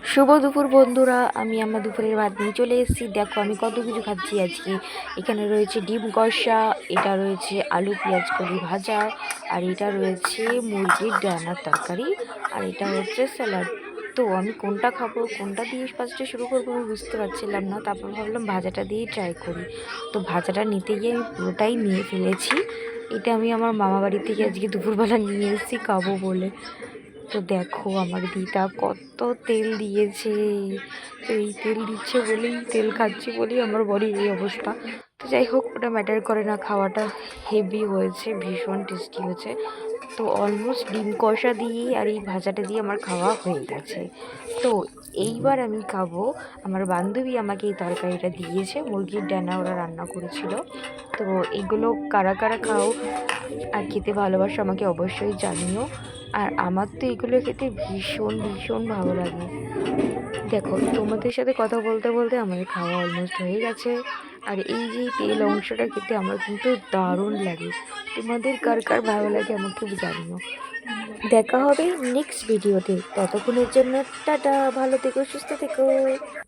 শুভ দুপুর বন্ধুরা, আমি আমার দুপুরের ভাত নিয়ে চলে এসেছি। দেখো আমি কত কিছু খাচ্ছি আজকে। এখানে রয়েছে ডিম কষা, এটা রয়েছে আলু পেঁয়াজ কলি ভাজা, আর এটা রয়েছে মুরগির ডানার তরকারি, আর এটা হচ্ছে স্যালাড। তো আমি কোনটা খাবো, কোনটা দিয়ে ফার্স্টে শুরু করবো আমি বুঝতে পারছিলাম না। তারপর ভাবলাম ভাজাটা দিয়েই ট্রাই করি। তো ভাজাটা নিতে গিয়ে আমি পুরোটাই নিয়ে ফেলেছি। এটা আমি আমার মামা বাড়ি থেকে আজকে দুপুরবেলা নিয়ে এসেছি খাবো বলে। তো দেখো আমার দিদা কত তেল দিয়েছে। তো এই তেল দিচ্ছে বলেই, তেল খাচ্ছি বলেই আমার বডির এই অবস্থা। তো যাই হোক, ওটা ম্যাটার করে না। খাওয়াটা হেভি হয়েছে, ভীষণ টেস্টি হয়েছে। তো অলমোস্ট ডিম কষা দিয়ে আর এই ভাজাটা দিয়ে আমার খাওয়া হয়ে গেছে। তো এইবার আমি খাবো। আমার বান্ধবী আমাকে এই তরকারিটা দিয়েছে, মুরগির ডানা ওরা রান্না করেছিল। তো এগুলো কারা কারা খাও আর খেতে ভালোবাসো আমাকে অবশ্যই জানিও। আর আমার তো এগুলো খেতে ভীষণ ভীষণ ভালো লাগে। দেখো তোমাদের সাথে কথা বলতে বলতে আমার খাওয়া অলমোস্ট হয়ে গেছে। আর এই যে তেল অংশটা খেতে আমার কিন্তু দারুণ লাগে। তোমাদের কার কার ভালো লাগে আমাকে জানিও। দেখা হবে নেক্সট ভিডিওতে। ততক্ষণের জন্য টাটা, ভালো থেকো, সুস্থ থেকো।